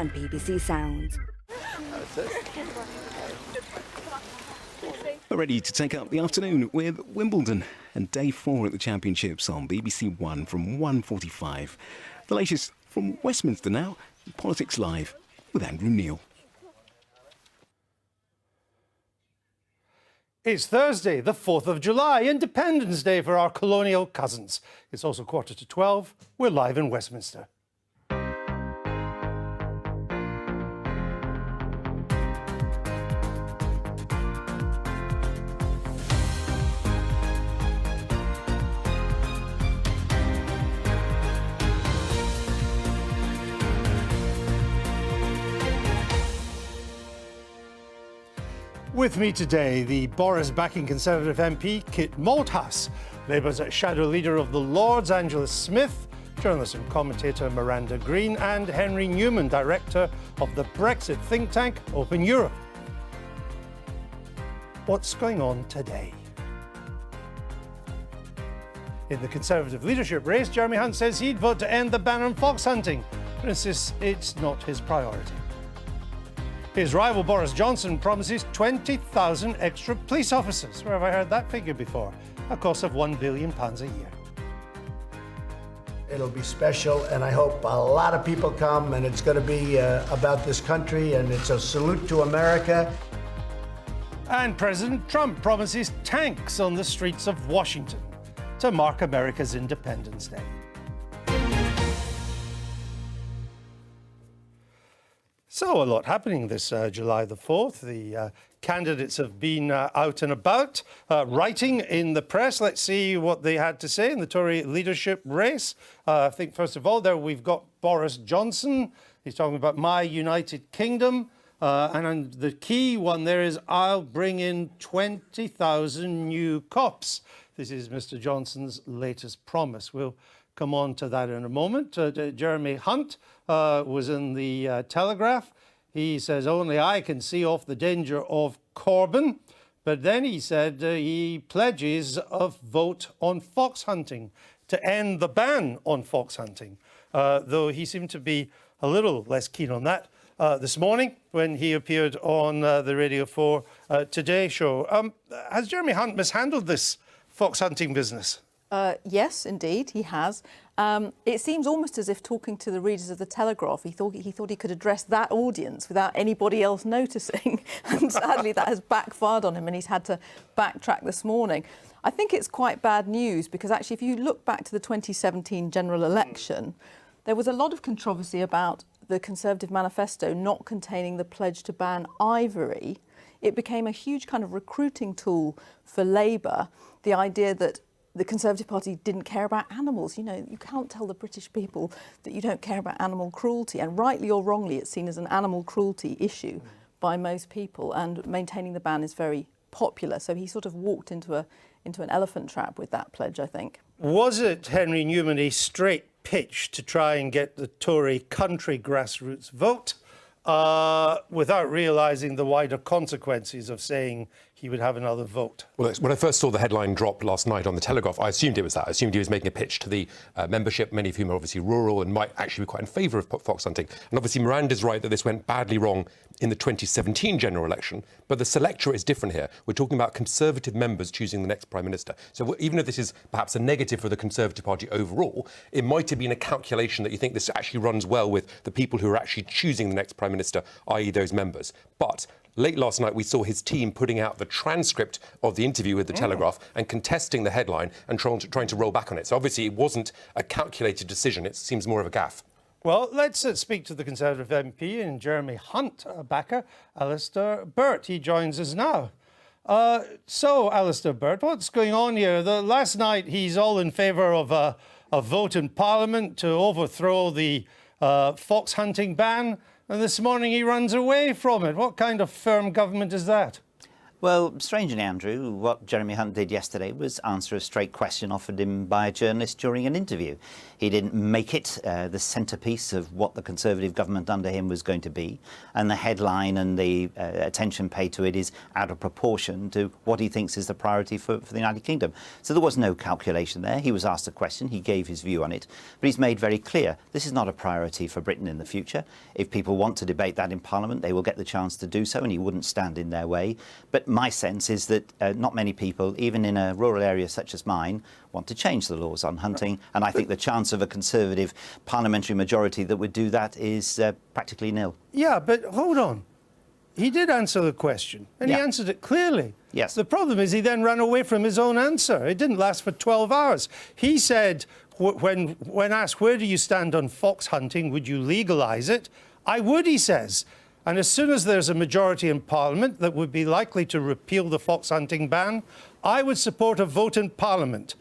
and BBC Sounds. We're ready to take up the afternoon with Wimbledon and day 4 at the Championships on BBC One from 1:45. The latest from Westminster now, Politics Live with Andrew Neil. It's Thursday, the 4th of July, Independence Day for our colonial cousins. It's also 11:45. We're live in Westminster. With me today, the Boris-backing Conservative MP, Kit Malthouse, Labour's shadow leader of the Lords, Angela Smith, journalist and commentator Miranda Green, and Henry Newman, director of the Brexit think tank Open Europe. What's going on today? In the Conservative leadership race, Jeremy Hunt says he'd vote to end the ban on fox hunting, but insists it's not his priority. His rival Boris Johnson promises 20,000 extra police officers. Where have I heard that figure before? A cost of £1 billion a year. It'll be special, and I hope a lot of people come, and it's going to be about this country, and it's a salute to America. And President Trump promises tanks on the streets of Washington to mark America's Independence Day. So a lot happening this July the 4th. The candidates have been out and about, writing in the press. Let's see what they had to say in the Tory leadership race. I think, first of all, there we've got Boris Johnson. He's talking about my United Kingdom. And the key one there is, I'll bring in 20,000 new cops. This is Mr. Johnson's latest promise. We'll come on to that in a moment. Jeremy Hunt was in the Telegraph. He says, only I can see off the danger of Corbyn. But then he said he pledges a vote on fox hunting to end the ban on fox hunting, though he seemed to be a little less keen on that this morning when he appeared on the Radio 4 Today show. Has Jeremy Hunt mishandled this fox hunting business? Yes, indeed, he has. It seems almost as if, talking to the readers of the Telegraph, he thought he could address that audience without anybody else noticing. And sadly, that has backfired on him, and he's had to backtrack this morning. I think it's quite bad news because, actually, if you look back to the 2017 general election, there was a lot of controversy about the Conservative manifesto not containing the pledge to ban ivory. It became a huge kind of recruiting tool for Labour, the idea that the Conservative Party didn't care about animals. You know, you can't tell the British people that you don't care about animal cruelty. And rightly or wrongly, it's seen as an animal cruelty issue by most people. And maintaining the ban is very popular. So he sort of walked into an elephant trap with that pledge, I think. Was it, Henry Newman, a straight pitch to try and get the Tory country grassroots vote without realising the wider consequences of saying he would have another vote? Well, when I first saw the headline drop last night on the Telegraph, I assumed it was that. I assumed he was making a pitch to the membership, many of whom are obviously rural and might actually be quite in favour of fox hunting. And obviously Miranda's right that this went badly wrong in the 2017 general election, but the selectorate is different here. We're talking about Conservative members choosing the next Prime Minister. So even if this is perhaps a negative for the Conservative Party overall, it might have been a calculation that you think this actually runs well with the people who are actually choosing the next Prime Minister, i.e. those members. But late last night, we saw his team putting out the transcript of the interview with the Telegraph and contesting the headline and trying to roll back on it. So obviously it wasn't a calculated decision. It seems more of a gaffe. Well, let's speak to the Conservative MP and Jeremy Hunt backer, Alistair Burt. He joins us now. So, Alistair Burt, what's going on here? Last night, he's all in favour of a vote in Parliament to overthrow the fox hunting ban. And this morning he runs away from it. What kind of firm government is that? Well, strangely, Andrew, what Jeremy Hunt did yesterday was answer a straight question offered him by a journalist during an interview. He didn't make it the centrepiece of what the Conservative government under him was going to be, and the headline and the attention paid to it is out of proportion to what he thinks is the priority for the United Kingdom. So there was no calculation there. He was asked a question, he gave his view on it, but he's made very clear this is not a priority for Britain in the future. If people want to debate that in Parliament, they will get the chance to do so, and he wouldn't stand in their way. But my sense is that not many people, even in a rural area such as mine, want to change the laws on hunting. And I think the chance of a Conservative parliamentary majority that would do that is practically nil. Yeah, but hold on. He did answer the question, and he answered it clearly. Yes. The problem is he then ran away from his own answer. It didn't last for 12 hours. He said, when asked, where do you stand on fox hunting, would you legalise it? I would, he says. And as soon as there's a majority in Parliament that would be likely to repeal the fox hunting ban, I would support a vote in Parliament.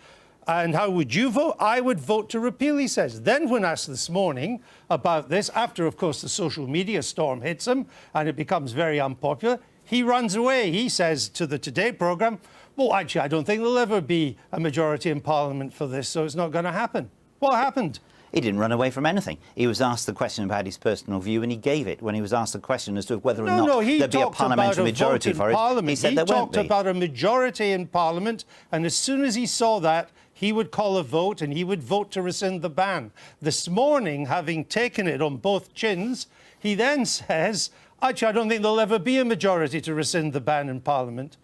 And how would you vote? I would vote to repeal, he says. Then when asked this morning about this, after, of course, the social media storm hits him and it becomes very unpopular, he runs away. He says to the Today programme, well, actually, I don't think there'll ever be a majority in Parliament for this, so it's not going to happen. What happened? He didn't run away from anything. He was asked the question about his personal view, and he gave it. When he was asked the question as to whether or not there'd be a parliamentary majority for it, he said there won't be. He talked about a majority in Parliament, and as soon as he saw that, he would call a vote, and he would vote to rescind the ban. This morning, having taken it on both chins, he then says, actually, I don't think there'll ever be a majority to rescind the ban in Parliament.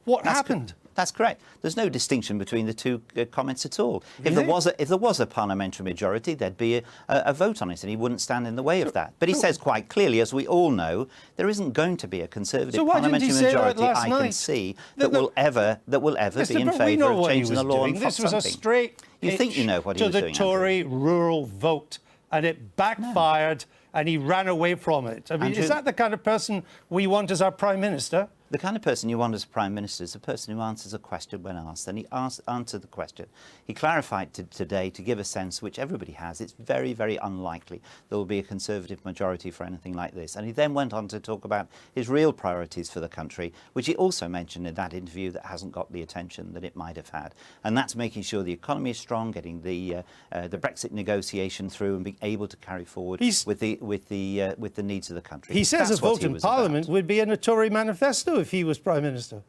What happened? That's correct. There's no distinction between the two comments at all. Really? If there was a parliamentary majority, there'd be a vote on it, and he wouldn't stand in the way of that. But he says quite clearly, as we all know, there isn't going to be a Conservative parliamentary majority I can see that will ever be in favour of changing the law on fox hunting. This was a straight You think you know what he was doing, to the Tory Andrew. rural vote, and it backfired, and he ran away from it. I mean, Andrew, is that the kind of person we want as our Prime Minister? The kind of person you want as Prime Minister is a person who answers a question when asked, and he answered the question. He clarified today to give a sense, which everybody has, it's very, very unlikely there will be a Conservative majority for anything like this. And he then went on to talk about his real priorities for the country, which he also mentioned in that interview that hasn't got the attention that it might have had. And that's making sure the economy is strong, getting the Brexit negotiation through, and being able to carry forward with the needs of the country. He says a vote in Parliament would be in a Tory manifesto if he was Prime Minister.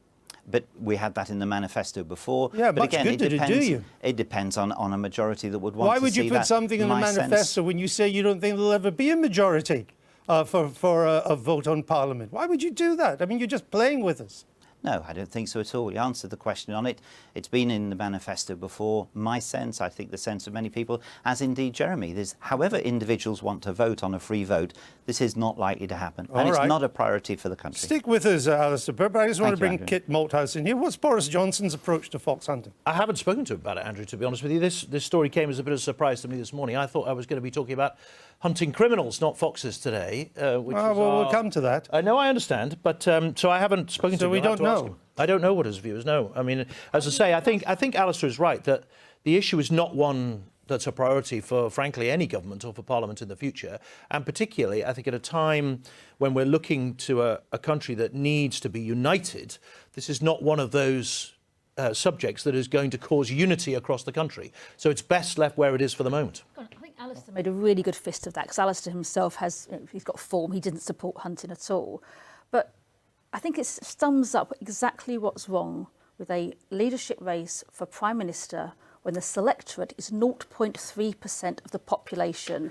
But we had that in the manifesto before. Yeah, but again, much good did it do you? It depends on a majority that would want Why to see that. would you put something in the manifesto when you say you don't think there'll ever be a majority for a vote on Parliament? Why would you do that? I mean, you're just playing with us. No, I don't think so at all. He answered the question on it. It's been in the manifesto before. My sense, I think the sense of many people, as indeed Jeremy, however individuals want to vote on a free vote, this is not likely to happen. And it's not a priority for the country. Stick with us, Alistair Burt, but I just want to bring Andrew. Kit Malthouse in here. What's Boris Johnson's approach to fox hunting? I haven't spoken to him about it, Andrew, to be honest with you. This story came as a bit of a surprise to me this morning. I thought I was going to be talking about hunting criminals, not foxes today. We'll come to that. No, I understand, but so I haven't spoken to him. So we don't know. I don't know what his view is, no. I mean, as I say, I think Alistair is right that the issue is not one that's a priority for, frankly, any government or for Parliament in the future. And particularly, I think at a time when we're looking to a country that needs to be united, this is not one of those subjects that is going to cause unity across the country. So it's best left where it is for the moment. I think Alistair made a really good fist of that, because Alistair himself he's got form. He didn't support hunting at all. But I think it sums up exactly what's wrong with a leadership race for Prime Minister when the selectorate is 0.3% of the population.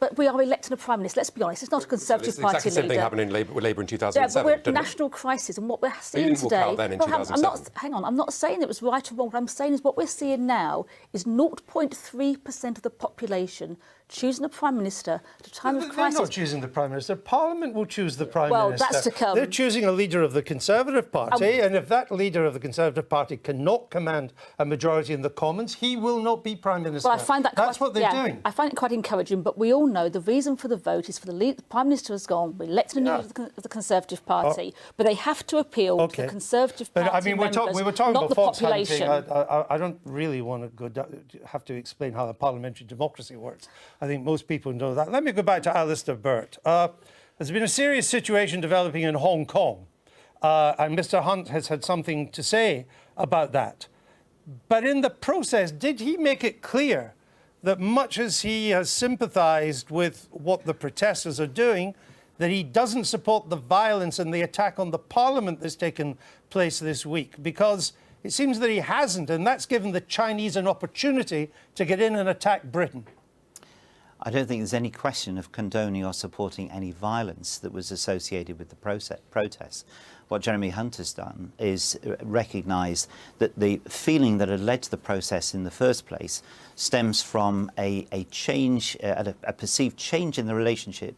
But we are electing a Prime Minister. Let's be honest, it's not a Conservative Party leader. It's exactly the same thing happened with Labour in 2007. Yeah, but we're national crisis, and what we're seeing today. I'm not saying it was right or wrong. What I'm saying is what we're seeing now is 0.3% of the population choosing a Prime Minister at a time of crisis. They're not choosing the Prime Minister. Parliament will choose the Prime Well, Minister. that's to come. They're choosing a leader of the Conservative Party, and if that leader of the Conservative Party cannot command a majority in the Commons, he will not be Prime Minister. Well, I find that's what they're doing. I find it quite encouraging, but we all know the reason for the vote is for the Prime Minister has gone, we elected a new leader of the Conservative Party, but they have to appeal to the Conservative Party I mean, members, we were talking not about the fox population. hunting. I don't really want to have to explain how the parliamentary democracy works. I think most people know that. Let me go back to Alistair Burt. There's been a serious situation developing in Hong Kong. and Mr. Hunt has had something to say about that. But in the process, did he make it clear that much as he has sympathised with what the protesters are doing, that he doesn't support the violence and the attack on the Parliament that's taken place this week? Because it seems that he hasn't, and that's given the Chinese an opportunity to get in and attack Britain. I don't think there's any question of condoning or supporting any violence that was associated with the protests. What Jeremy Hunt has done is recognise that the feeling that had led to the process in the first place stems from a change, a perceived change in the relationship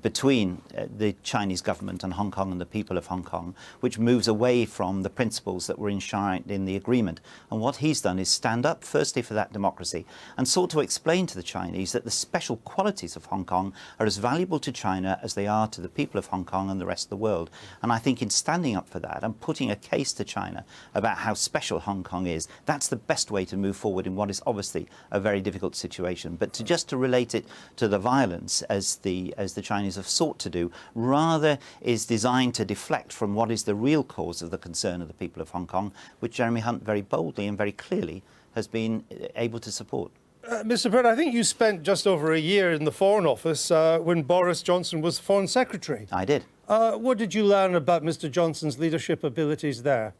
between the Chinese government and Hong Kong and the people of Hong Kong, which moves away from the principles that were enshrined in the agreement. And what he's done is stand up firstly for that democracy and sought to explain to the Chinese that the special qualities of Hong Kong are as valuable to China as they are to the people of Hong Kong and the rest of the world. And I think in standing up for that and putting a case to China about how special Hong Kong is, that's the best way to move forward in what is obviously a very difficult situation. But to relate it to the violence as the Chinese have sought to do, rather is designed to deflect from what is the real cause of the concern of the people of Hong Kong, which Jeremy Hunt very boldly and very clearly has been able to support. Mr. Byrne, I think you spent just over a year in the Foreign Office when Boris Johnson was Foreign Secretary. I did. What did you learn about Mr. Johnson's leadership abilities there?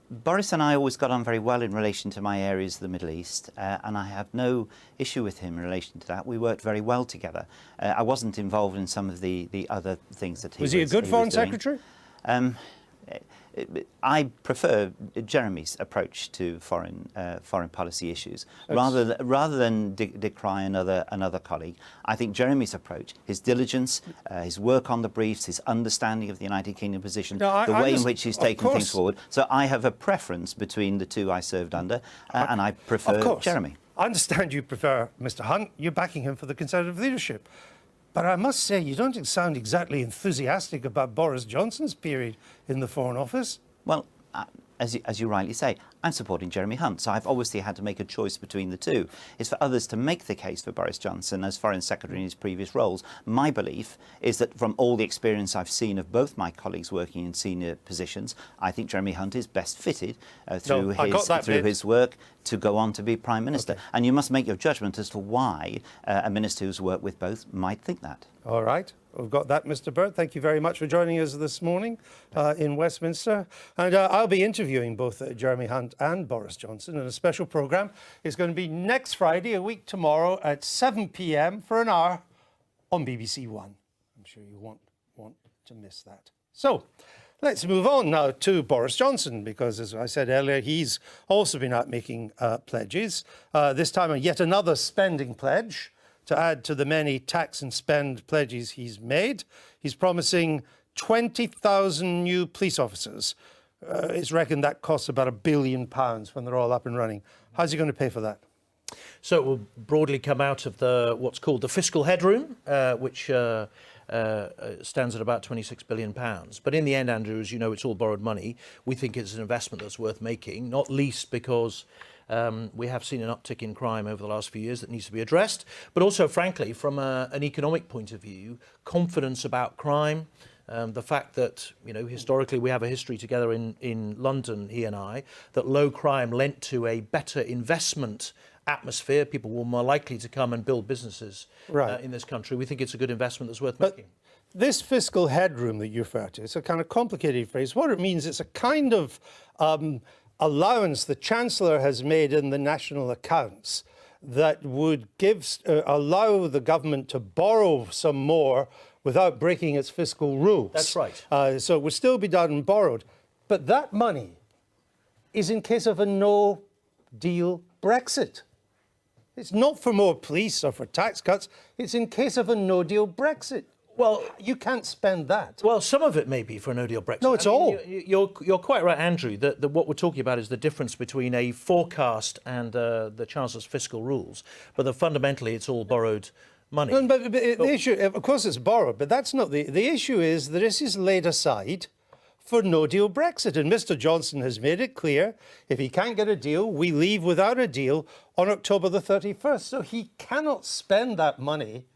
Boris and I always got on very well in relation to my areas of the Middle East, and I have no issue with him in relation to that. We worked very well together. I wasn't involved in some of the other things that he was doing. Was he a good Foreign Secretary? I prefer Jeremy's approach to foreign policy issues rather than decry another colleague. I think Jeremy's approach, his diligence, his work on the briefs, his understanding of the United Kingdom position, the way in which he's taken things forward. So I have a preference between the two I served under, and I prefer Jeremy. I understand you prefer Mr. Hunt. You're backing him for the Conservative leadership. But I must say, you don't sound exactly enthusiastic about Boris Johnson's period in the Foreign Office. Well, as you rightly say, I'm supporting Jeremy Hunt, so I've obviously had to make a choice between the two. It's for others to make the case for Boris Johnson as Foreign Secretary in his previous roles. My belief is that from all the experience I've seen of both my colleagues working in senior positions, I think Jeremy Hunt is best fitted through his work to go on to be Prime Minister. Okay. And you must make your judgment as to why a minister who's worked with both might think that. All right. We've got that, Mr. Byrne. Thank you very much for joining us this morning in Westminster. And I'll be interviewing both Jeremy Hunt and Boris Johnson in a special programme. It's going to be next Friday, a week tomorrow, at 7 p.m. for an hour on BBC One. I'm sure you won't want to miss that. So let's move on now to Boris Johnson, because, as I said earlier, he's also been out making pledges. This time, yet another spending pledge to add to the many tax and spend pledges he's made. He's promising 20,000 new police officers. It's reckoned that costs about £1 billion when they're all up and running. How's he going to pay for that? So it will broadly come out of what's called the fiscal headroom, which stands at about £26 billion. But in the end, Andrew, as you know, it's all borrowed money. We think it's an investment that's worth making, not least because we have seen an uptick in crime over the last few years that needs to be addressed. But also, frankly, from an economic point of view, confidence about crime, the fact that, historically we have a history together in London, he and I, that low crime lent to a better investment atmosphere. People were more likely to come and build businesses in this country. We think it's a good investment that's worth making. This fiscal headroom that you refer to, it's a kind of complicated phrase. What it means, it's a kind of allowance the Chancellor has made in the national accounts that would allow the government to borrow some more without breaking its fiscal rules. That's right. So it would still be done and borrowed. But that money is in case of a no-deal Brexit. It's not for more police or for tax cuts. It's in case of a no-deal Brexit. Well, you can't spend that. Well, some of it may be for a no-deal Brexit. No, it's all. You're quite right, Andrew, that what we're talking about is the difference between a forecast and the Chancellor's fiscal rules. But fundamentally, it's all borrowed money. No, but the issue, of course, it's borrowed, but that's not the issue. Is that this is laid aside for no-deal Brexit. And Mr. Johnson has made it clear, if he can't get a deal, we leave without a deal on October the 31st. So he cannot spend that money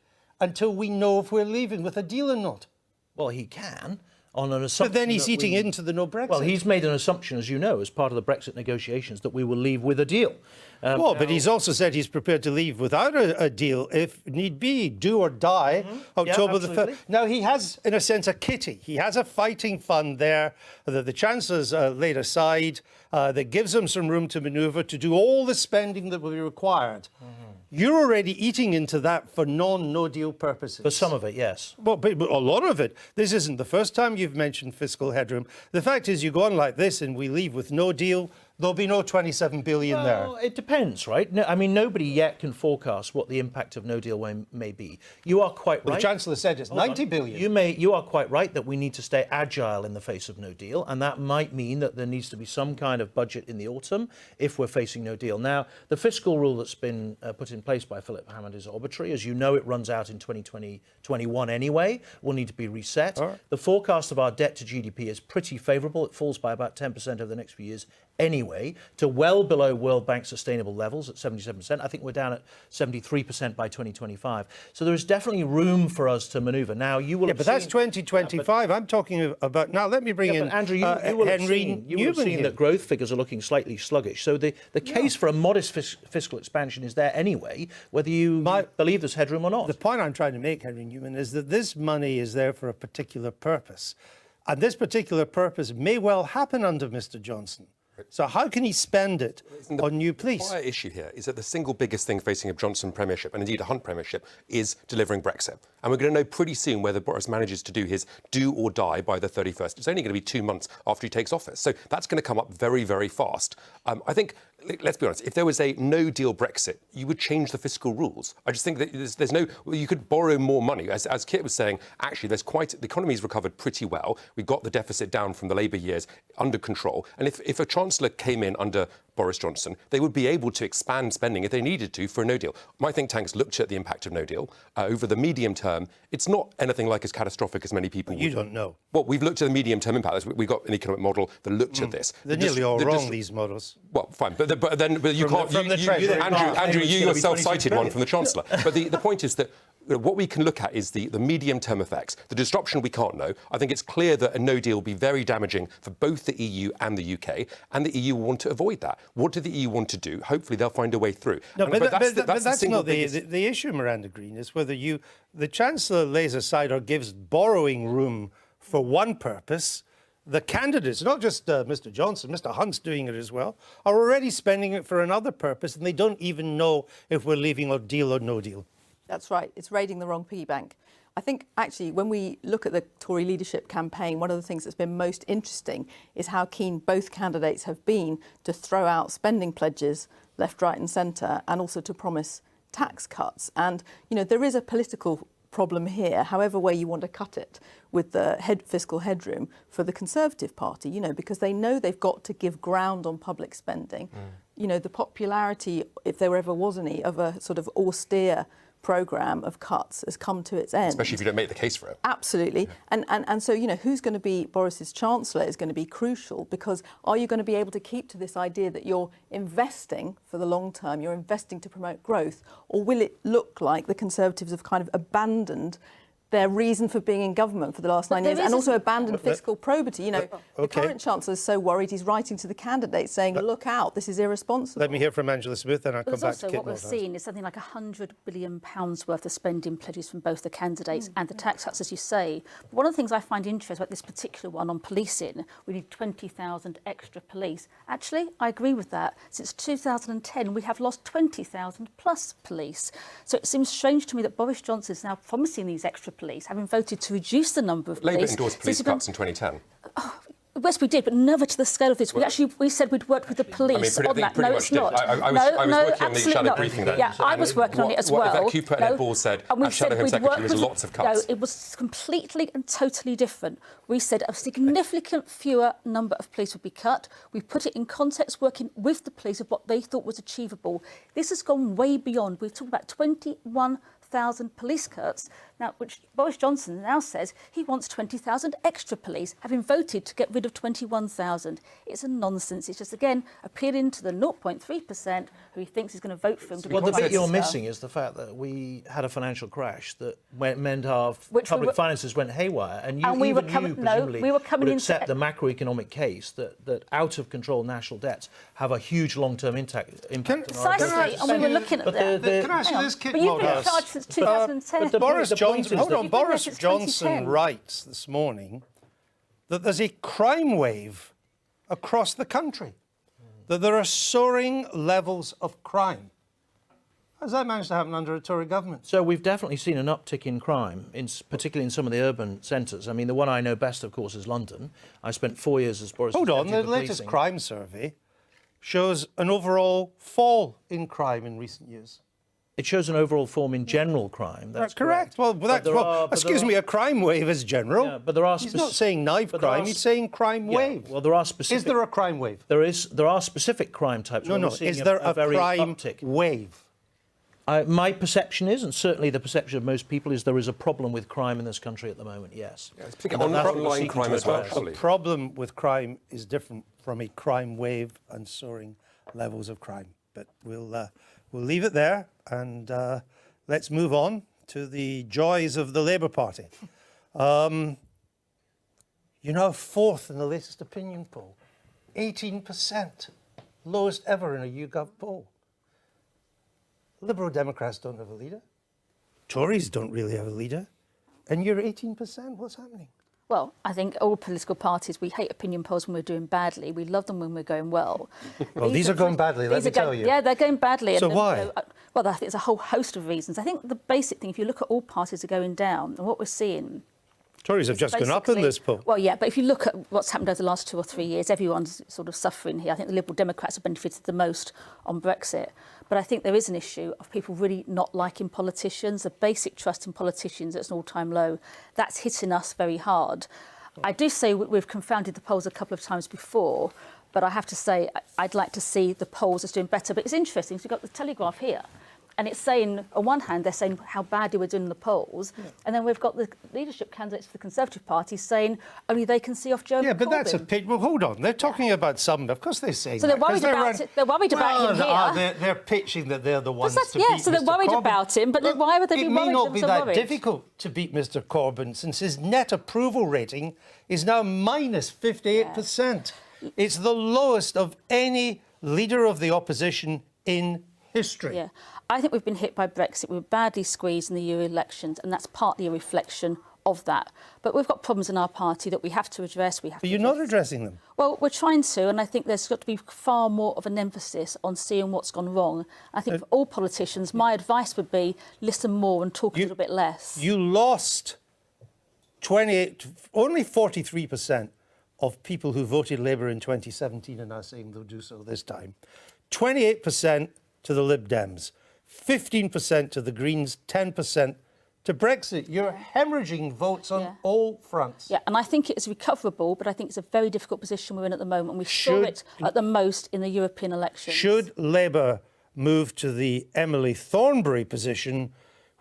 until we know if we're leaving with a deal or not. Well, he can. on an assumption. But then he's that eating into the no Brexit. Well, he's made an assumption, as you know, as part of the Brexit negotiations, that we will leave with a deal. Well, but he's also said he's prepared to leave without a deal if need be, do or die, October the 1st. Now, he has, in a sense, a kitty. He has a fighting fund there that the Chancellor's laid aside that gives him some room to manoeuvre to do all the spending that will be required. You're already eating into that for no-deal purposes. For some of it, yes. Well, but a lot of it. This isn't the first time you've mentioned fiscal headroom. The fact is, you go on like this and we leave with no deal, there'll be no 27 billion there. Well, it depends, right? No, I mean, nobody yet can forecast what the impact of no deal may be. You are quite right. The Chancellor said it's 90 billion. You are quite right that we need to stay agile in the face of no deal, and that might mean that there needs to be some kind of budget in the autumn if we're facing no deal. Now, the fiscal rule that's been put in place by Philip Hammond is arbitrary. As you know, it runs out in 2021 anyway. Will need to be reset. Right. The forecast of our debt to GDP is pretty favourable. It falls by about 10% over the next few years anyway, to well below World Bank sustainable levels at 77%. I think we're down at 73% by 2025. So there is definitely room for us to manoeuvre. Now, you will Yeah, have but that's seen, 2025. I'm talking about... Now, let me bring in but Andrew, you will have Henry seen, Newman that growth figures are looking slightly sluggish. So the case for a modest fiscal expansion is there anyway, whether you believe there's headroom or not. The point I'm trying to make, Henry Newman, is that this money is there for a particular purpose. And this particular purpose may well happen under Mr. Johnson. So how can he spend it on new police? The issue here is that the single biggest thing facing a Johnson premiership, and indeed a Hunt premiership, is delivering Brexit. And we're going to know pretty soon whether Boris manages to do his do or die by the 31st. It's only going to be 2 months after he takes office. So that's going to come up very, very fast. I think, let's be honest, if there was a no-deal Brexit, you would change the fiscal rules. I just think that there's no... Well, you could borrow more money. As Kit was saying, actually, the economy's recovered pretty well. We got the deficit down from the Labour years under control. And if a Chancellor came in under Boris Johnson, they would be able to expand spending if they needed to for a no deal. My think tanks looked at the impact of no deal. Over the medium term, it's not anything like as catastrophic as many people You don't know. Well, we've looked at the medium term impact. We've got an economic model that looked at this. They're nearly all wrong, these models. Well, fine, but you can't... Andrew, you yourself cited one from the Chancellor. But the point is that what we can look at is the medium-term effects. The disruption we can't know. I think it's clear that a no deal will be very damaging for both the EU and the UK, and the EU will want to avoid that. What do the EU want to do? Hopefully they'll find a way through. No, but that's single not the issue, Miranda Green, is whether the Chancellor lays aside or gives borrowing room for one purpose. The candidates, not just Mr. Johnson, Mr. Hunt's doing it as well, are already spending it for another purpose, and they don't even know if we're leaving a deal or no deal. That's right. It's raiding the wrong piggy bank. I think, actually, when we look at the Tory leadership campaign, one of the things that's been most interesting is how keen both candidates have been to throw out spending pledges left, right and centre, and also to promise tax cuts. And, you know, there is a political problem here, however way you want to cut it, with the fiscal headroom for the Conservative Party, you know, because they know they've got to give ground on public spending. You know, the popularity, if there ever was any, of a sort of austere programme of cuts has come to its end. Especially if you don't make the case for it. Absolutely. Yeah. And so, you know, who's going to be Boris's Chancellor is going to be crucial, because are you going to be able to keep to this idea that you're investing for the long term, you're investing to promote growth, or will it look like the Conservatives have kind of abandoned their reason for being in government for the last 9 years, and also abandoned fiscal probity? You know, the current Chancellor is so worried he's writing to the candidates saying, look out, this is irresponsible. Let me hear from Angela Smith, and I'll come back to Kit. What we're seeing is something like £100 billion worth of spending pledges from both the candidates and the tax cuts, as you say. But one of the things I find interesting about this particular one on policing, we need 20,000 extra police. Actually, I agree with that. Since 2010, we have lost 20,000 plus police. So it seems strange to me that Boris Johnson is now promising these extra police, having voted to reduce the number of police. Labour endorsed police cuts in 2010. Yes, we did, but never to the scale of this. We said we'd worked with the police on that. No, it's not. I was working on the shadow briefing then. Yeah, I was working on it as well. If that Ed Balls said, as Shadow Home Secretary, there was lots of cuts. No, it was completely and totally different. We said a significant fewer number of police would be cut. We put it in context working with the police of what they thought was achievable. This has gone way beyond. We've talked about 21,000 police cuts. Now, which Boris Johnson now says he wants 20,000 extra police, having voted to get rid of 21,000. It's a nonsense. It's just, again, appealing to the 0.3% who he thinks is going to vote for him to be Well, the bit Prime you're Minister. missing is the fact that we had a financial crash that meant our Which we public were- finances went haywire, and we were even coming- you no, presumably we were coming would into- accept the macroeconomic case that out of control national debts have a huge long-term impact on our Precisely, and we were looking at But that. Can I ask you Hang on. this, Kit But you've been in Moggach? charge since 2010. but the Boris point Johnson, is hold that- on, You've been there Boris since Johnson 2010. writes this morning that there's a crime wave across the country, that there are soaring levels of crime. How does that manage to happen under a Tory government? So we've definitely seen an uptick in crime, particularly in some of the urban centres. I mean, the one I know best, of course, is London. I spent 4 years as Boris. Hold on, Deputy the for latest policing. crime survey shows an overall fall in crime in recent years. It shows an overall form in general crime. That's correct. Well, But there are- excuse me, a crime wave is general. Yeah, but there are He's not saying knife but there crime, are he's saying crime Yeah, wave. well, there are specific. Is there a crime wave? There are specific crime types. No, where no. we're seeing Is there a very crime uptick. wave? My perception is, and certainly the perception of most people, is there is a problem with crime in this country at the moment. Yes. particularly And that's what we're online seeking crime to as well, address. surely. Problem with crime is different from a crime wave and soaring levels of crime. But we'll leave it there and let's move on to the joys of the Labour Party. You're now fourth in the latest opinion poll, 18%, lowest ever in a YouGov poll. Liberal Democrats don't have a leader. Tories don't really have a leader. And you're 18%. What's happening? Well, I think all political parties, we hate opinion polls when we're doing badly. We love them when we're going well. Well, these are going badly, let me tell you. Yeah, they're going badly. So and, why? Well, I think there's a whole host of reasons. I think the basic thing, if you look at all parties are going down, and what we're seeing... Tories have just gone up in basically- this poll. Well, yeah, but if you look at what's happened over the last 2 or 3 years, everyone's sort of suffering here. I think the Liberal Democrats have benefited the most on Brexit. But I think there is an issue of people really not liking politicians. The basic trust in politicians at an all-time low. That's hitting us very hard. I do say we've confounded the polls a couple of times before, but I have to say I'd like to see the polls as doing better. But it's interesting, so you've got the Telegraph here. And it's saying, on one hand, they're saying how badly we're doing in the polls. Yeah. And then we've got the leadership candidates for the Conservative Party saying only they can see off Jeremy Corbyn. Yeah, but that's a pitch. Well, hold on. They're talking about some. Of course they're saying so that. they're worried about it. They're worried about him here. They're pitching that they're the ones to beat so they're Mr. worried Corbyn. about him, but then why would they be It worried? may not be that worried? difficult to beat Mr. Corbyn since his net approval rating is now minus 58%. Yeah. It's the lowest of any leader of the opposition in history. Yeah. I think we've been hit by Brexit. We were badly squeezed in the EU elections, and that's partly a reflection of that. But we've got problems in our party that we have to address. But you're not addressing them. Well, we're trying to, and I think there's got to be far more of an emphasis on seeing what's gone wrong. I think for all politicians, my advice would be listen more and talk a little bit less. You lost only 43% of people who voted Labour in 2017 are now saying they'll do so this time. 28% to the Lib Dems. 15% to the Greens, 10% to Brexit. You're hemorrhaging votes on all fronts. Yeah, and I think it's recoverable, but I think it's a very difficult position we're in at the moment. We saw it at the most in the European elections. Should Labour move to the Emily Thornberry position,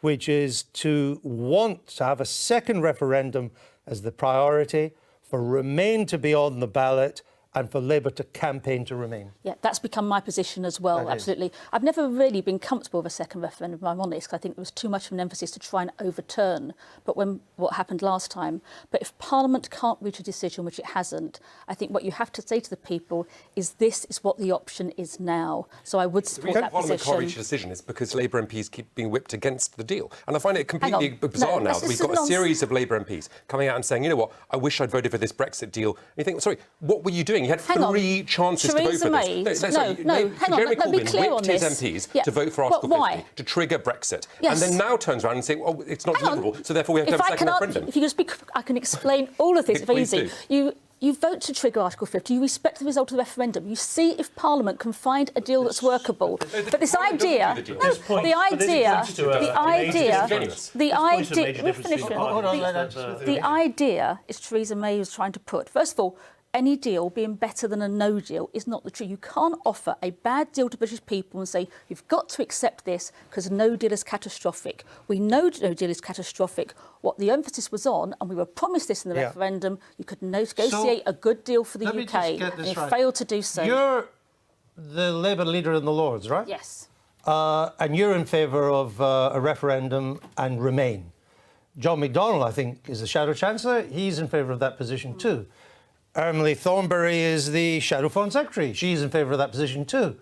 which is to want to have a second referendum as the priority, for Remain to be on the ballot, and for Labour to campaign to Remain? Yeah, that's become my position as well, absolutely. I've never really been comfortable with a second referendum, if I'm honest. I think there was too much of an emphasis to try and overturn what happened last time. But if Parliament can't reach a decision, which it hasn't, I think what you have to say to the people is this is what the option is now. So I would support that Parliament position. can't reach a decision is because Labour MPs keep being whipped against the deal. And I find it completely bizarre now that we've got a series of Labour MPs coming out and saying, you know what, I wish I'd voted for this Brexit deal. And you think, sorry, what were you doing? You had three chances to vote for this. Hang on, Jeremy let me be Corbyn clear on whipped his this. MPs to vote for Article 50 to trigger Brexit. Yes. And then now turns around and says, oh, it's not deliverable, so therefore we have to have a second referendum. If you just I can explain all of this very easy. You vote to trigger Article 50. You respect the result of the referendum. You see if Parliament can find a deal that's workable. But this idea, the idea is Theresa May was trying to put. First of all, any deal being better than a no deal is not the truth. You can't offer a bad deal to British people and say, you've got to accept this because no deal is catastrophic. We know no deal is catastrophic. What the emphasis was on, and we were promised this in the referendum, you could negotiate a good deal for the UK, and you failed to do so. You're the Labour leader in the Lords, right? Yes. And you're in favour of a referendum and Remain. John McDonnell, I think, is the Shadow Chancellor. He's in favour of that position too. Emily Thornberry is the Shadow Foreign Secretary. She's in favour of that position too.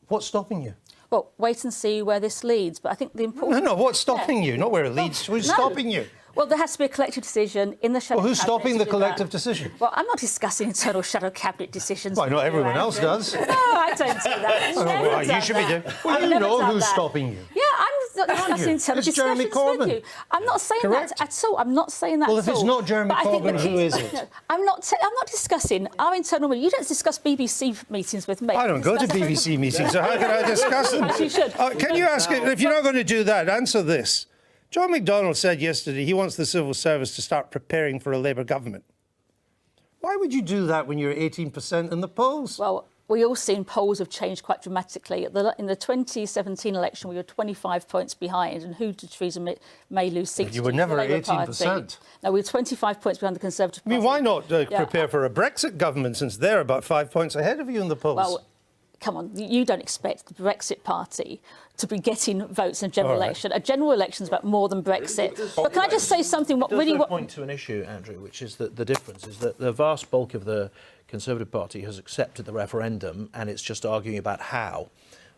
What's stopping you? Well, wait and see where this leads. But I think the important... No, what's stopping you? Not where it leads. Who's stopping you? Well, there has to be a collective decision in the Shadow Well, who's Cabinet stopping to the do collective that. decision? Well, I'm not discussing internal Shadow Cabinet decisions. Well, I know everyone else does. No, I don't do that. Well, you should be doing. Well, you know who's stopping you. Yeah, I'm not discussing internal It's Jeremy discussions with Corbyn. you. I'm not saying Correct. that at all. I'm not saying that Well, at all. if it's not Jeremy But I think Corbyn, the who is it? No, I'm not discussing our internal meetings. You don't discuss BBC meetings with me. I don't go to BBC meetings, so how can I discuss them? You should. Can you ask, if you're not going to do that, answer this. John McDonnell said yesterday he wants the civil service to start preparing for a Labour government. Why would you do that when you're 18% in the polls? Well, we all seen polls have changed quite dramatically. In the 2017 election, we were 25 points behind. And who did Theresa May lose seats to? You were never The Labour 18%. Party. No, we were 25 points behind the Conservative Party. I mean, why not prepare for a Brexit government since they're about 5 points ahead of you in the polls? Well, come on, you don't expect the Brexit Party to be getting votes in a general election. A general election is about more than Brexit. But can I just say something? What really point to an issue, Andrew, which is that the difference is that the vast bulk of the Conservative Party has accepted the referendum, and it's just arguing about how.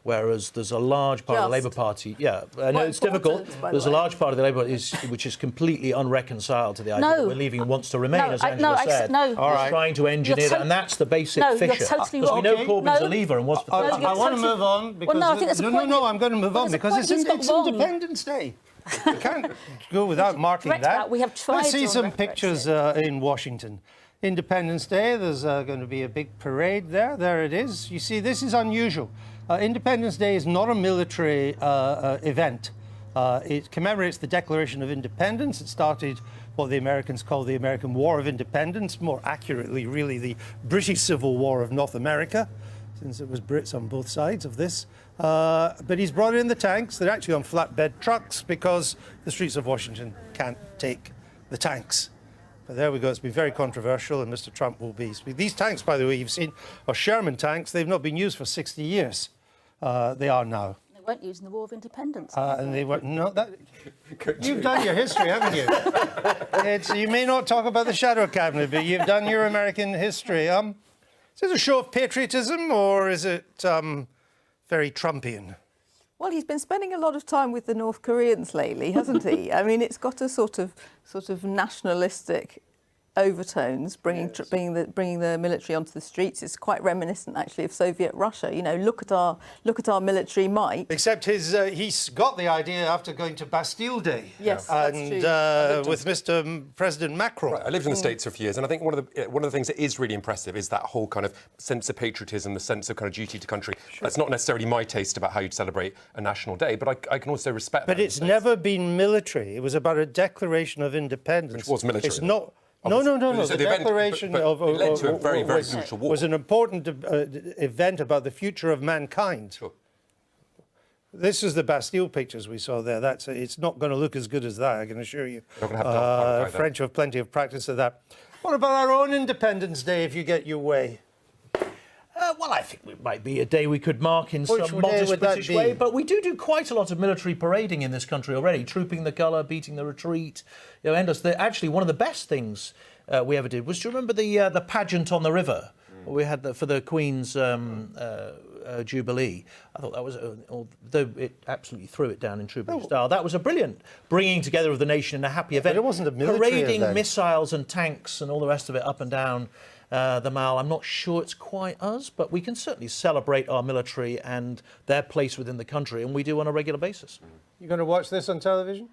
Whereas there's a large part of the Labour Party, I know it's difficult. There's a large part of the Labour which is completely unreconciled to the idea that we're leaving and wants to remain, as Angela said. Is trying to engineer that, and that's the basic fissure. You're totally because wrong. we know Corbyn's a leaver and wants to... I want to move on because... Well, no, I think that's a point. No, I'm going to move on because it's Independence Day. You can't go without marking that. We have tried. Let's see some pictures in Washington. Independence Day, there's going to be a big parade there. There it is. You see, this is unusual. Independence Day is not a military event. It commemorates the Declaration of Independence. It started what the Americans call the American War of Independence, more accurately, really, the British Civil War of North America, since it was Brits on both sides of this. But he's brought in the tanks. They're actually on flatbed trucks because the streets of Washington can't take the tanks. But there we go. It's been very controversial, and Mr. Trump will be speaking. These tanks, by the way, you've seen, are Sherman tanks. They've not been used for 60 years. They are now. They weren't used in the War of Independence. And they were no. You've done your history, haven't you? You may not talk about the Shadow Cabinet, but you've done your American history. Is it a show of patriotism, or is it very Trumpian? Well, he's been spending a lot of time with the North Koreans lately, hasn't he? I mean, it's got a sort of nationalistic overtones, bringing the military onto the streets. It's quite reminiscent, actually, of Soviet Russia. You know, look at our military might. Except he's got the idea after going to Bastille Day. Yes, and that's true. with Mr. President Macron. Right, I lived in the States for a few years, and I think one of the things that is really impressive is that whole kind of sense of patriotism, the sense of kind of duty to country. Sure. That's not necessarily my taste about how you'd celebrate a national day, but I can also respect that. But it's never been military. It was about a Declaration of Independence. Which was military. It's not. No. So The Declaration of it led to a very, very crucial war. Was an important event about the future of mankind. Sure. This is the Bastille pictures we saw there. It's not going to look as good as that, I can assure you. Not going to have French have plenty of practice of that. What about our own Independence Day, if you get your way? Well, I think it might be a day we could mark in Which some day modest would that British be? way, but we do quite a lot of military parading in this country already, trooping the colour, beating the retreat. You know, endless. Actually, one of the best things we ever did was, do you remember the pageant on the river? We had for the Queen's Jubilee. I thought that was, though it absolutely threw it down in true British style, that was a brilliant bringing together of the nation in a happy event. But it wasn't a military parading event. missiles and tanks and all the rest of it up and down the Mall. I'm not sure it's quite us, but we can certainly celebrate our military and their place within the country, and we do on a regular basis. You going to watch this on television?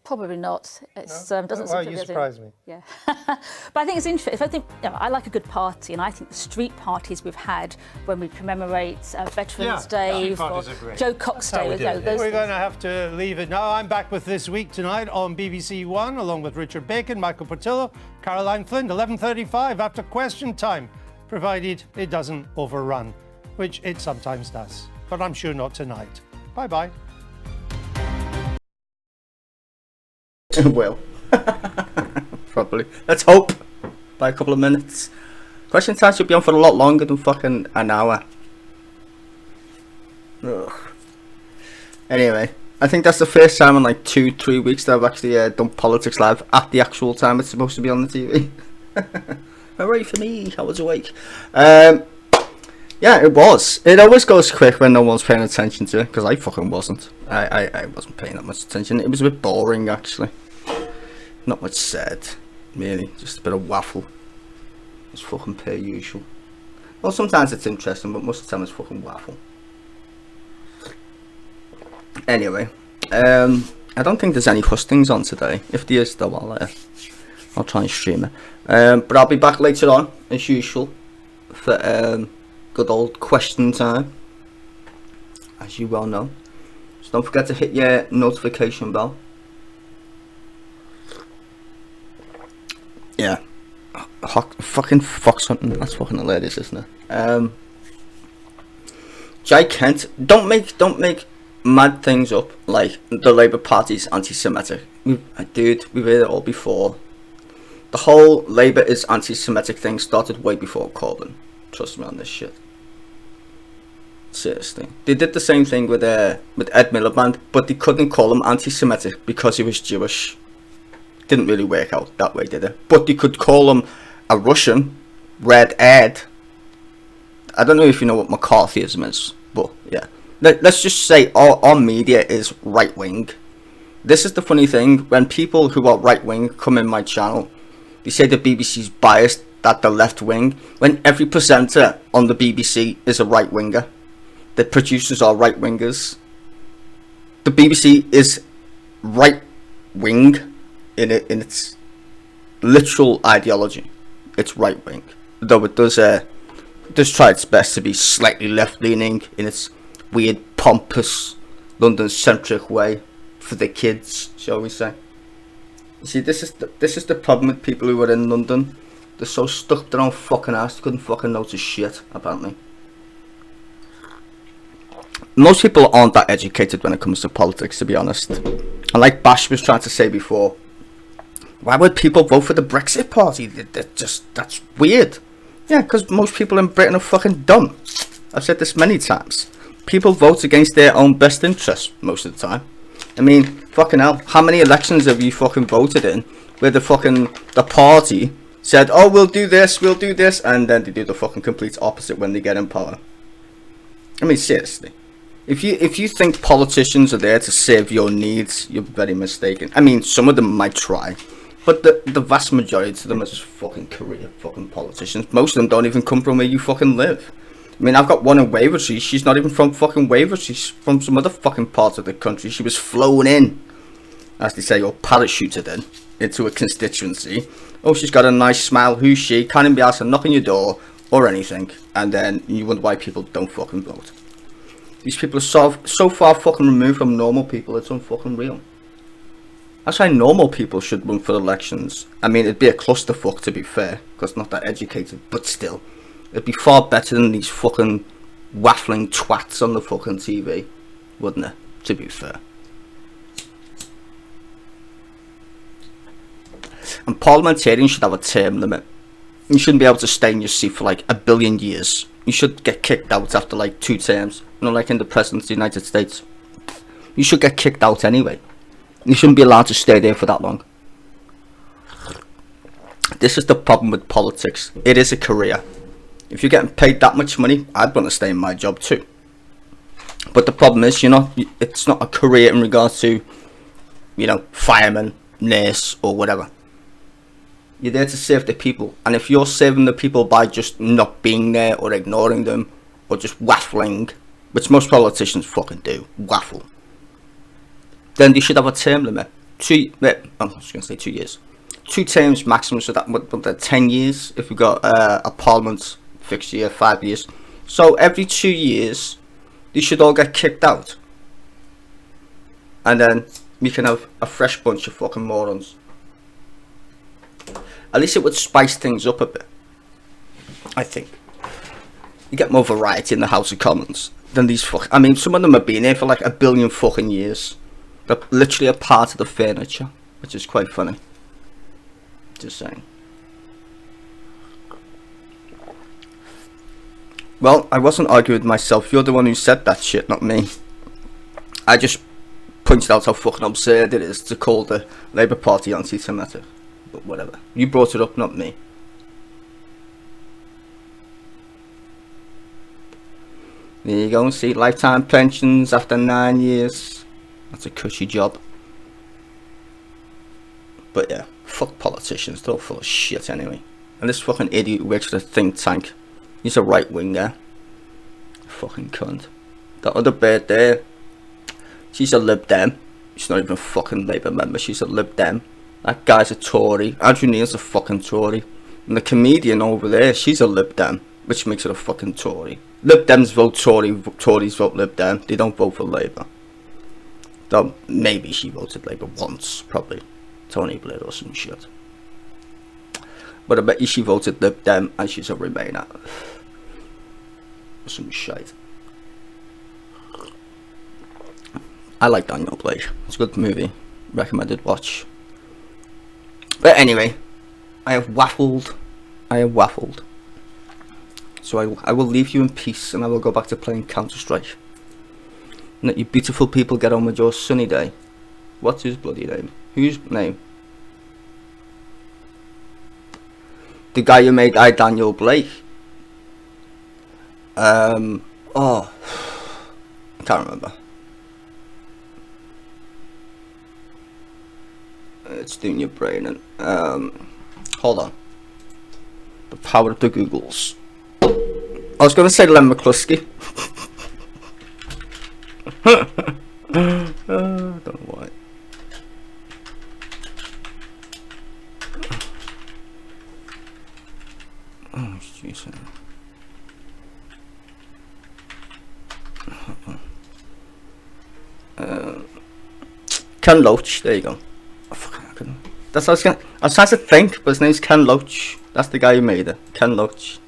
Probably not. It doesn't. Well, you surprise me. Yeah, but I think it's interesting. I think I like a good party, and I think the street parties we've had when we commemorate Veterans Day, or Joe Cox Day. We're going to have to leave it now. I'm back with This Week tonight on BBC One, along with Richard Bacon, Michael Portillo, Caroline Flint, 11:35 after Question Time, provided it doesn't overrun, which it sometimes does, but I'm sure not tonight. Bye-bye. It will. Probably. Let's hope. By a couple of minutes. Question time should be on for a lot longer than fucking an hour. Ugh. Anyway, I think that's the first time in like 2-3 weeks that I've actually done Politics Live at the actual time it's supposed to be on the TV. Hooray for me, I was awake. Yeah, it was. It always goes quick when no one's paying attention to it, because I fucking wasn't. I wasn't paying that much attention. It was a bit boring, actually. Not much said, really. Just a bit of waffle. It's fucking per usual. Well, sometimes it's interesting, but most of the time it's fucking waffle. Anyway, I don't think there's any hustings on today. If there is, though, I'll try and stream it. But I'll be back later on, as usual, for good old question time, as you well know. So don't forget to hit your notification bell. Yeah, fucking fox hunting. That's fucking hilarious, isn't it? Jai Kent, don't make mad things up like the Labour Party's anti-Semitic. Dude, we've heard it all before. The whole Labour is anti-Semitic thing started way before Corbyn. Trust me on this shit. Seriously, they did the same thing with Ed Miliband, but they couldn't call him anti-Semitic because he was Jewish. Didn't really work out that way, did it? But they could call him a Russian, Red Ed. I don't know if you know what McCarthyism is, but yeah. Let's just say our media is right wing. This is the funny thing: when people who are right wing come in my channel, they say the BBC's biased that the left wing, when every presenter on the BBC is a right winger. The producers are right wingers. The BBC is right wing in its literal ideology. It's right wing, though it does try its best to be slightly left leaning in its weird, pompous, London centric way for the kids, shall we say. You see, this is the problem with people who are in London. They're so stuck up their own fucking ass, they couldn't fucking notice shit, apparently. Most people aren't that educated when it comes to politics, to be honest. And like Bash was trying to say before, why would people vote for the Brexit Party? That's weird. Yeah, because most people in Britain are fucking dumb. I've said this many times. People vote against their own best interests most of the time. I mean, fucking hell, how many elections have you fucking voted in where the party said, oh, we'll do this, and then they do the fucking complete opposite when they get in power? I mean, seriously. If you think politicians are there to serve your needs, you're very mistaken. I mean, some of them might try, but the vast majority of them are just fucking career fucking politicians. Most of them don't even come from where you fucking live. I mean, I've got one in Wavertree. She's not even from fucking Wavertree. She's from some other fucking part of the country. She was flown in, as they say, or parachuted in, into a constituency. Oh, she's got a nice smile. Who's she? Can't even be asked to knock on your door or anything. And then you wonder why people don't fucking vote. These people are so far fucking removed from normal people, it's unfucking real. That's why normal people should run for elections. I mean, it'd be a clusterfuck, to be fair, because not that educated, but still. It'd be far better than these fucking waffling twats on the fucking TV, wouldn't it? To be fair. And parliamentarians should have a term limit. You shouldn't be able to stay in your seat for like 1 billion years. You should get kicked out after like 2 terms. You know, like in the President of the United States. You should get kicked out anyway. You shouldn't be allowed to stay there for that long. This is the problem with politics. It is a career. If you're getting paid that much money, I'd want to stay in my job too. But the problem is, it's not a career in regards to, fireman, nurse, or whatever. You're there to serve the people. And if you're serving the people by just not being there or ignoring them or just waffling, which most politicians fucking do, waffle, then you should have a term limit. I was going to say 2 years. 2 terms maximum, so that would 10 years if we got a parliament fixed year, 5 years. So every 2 years, they should all get kicked out. And then we can have a fresh bunch of fucking morons. At least it would spice things up a bit, I think. You get more variety in the House of Commons than these I mean, some of them have been here for like 1 billion fucking years. They're literally a part of the furniture, which is quite funny. Just saying. Well, I wasn't arguing with myself. You're the one who said that shit, not me. I just pointed out how fucking absurd it is to call the Labour Party anti-Semitic. But whatever. You brought it up, not me. There you go. See, lifetime pensions after 9 years. That's a cushy job. But yeah, fuck politicians. They're all full of shit anyway. And this fucking idiot who works for the think tank. He's a right winger. Fucking cunt. That other bird there. She's a Lib Dem. She's not even a fucking Labour member. She's a Lib Dem. That guy's a Tory. Andrew Neil's a fucking Tory. And the comedian over there, she's a Lib Dem. Which makes her a fucking Tory. Lib Dems vote Tory. Tories vote Lib Dem. They don't vote for Labour. Though maybe she voted Labour once. Probably. Tony Blair or some shit. But I bet you she voted Lib Dem and she's a Remainer. Some shite. I like Daniel Blake. It's a good movie. Recommended watch. But anyway, I have waffled. So I will leave you in peace and I will go back to playing Counter-Strike. And let you beautiful people get on with your sunny day. What's his bloody name? Whose name? The guy who made I, Daniel Blake. Oh, I can't remember. It's doing your brain and hold on. The power of the Googles. I was going to say Len McCluskey. I don't know why. Oh, jeez. Ken Loach, there you go. That's what I was trying to think, but his name's Ken Loach. That's the guy who made it. Ken Loach.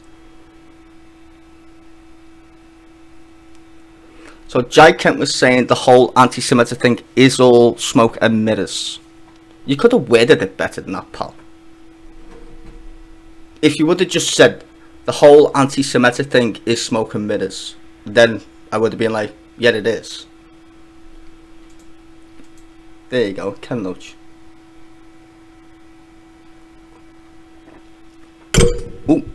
So Jai Kent was saying the whole anti-Semitic thing is all smoke and mirrors. You could have worded it better than that, pal. If you would have just said the whole anti-Semitic thing is smoke and mirrors, then I would have been like, yeah, it is. There you go, Ken Loach. Ooh.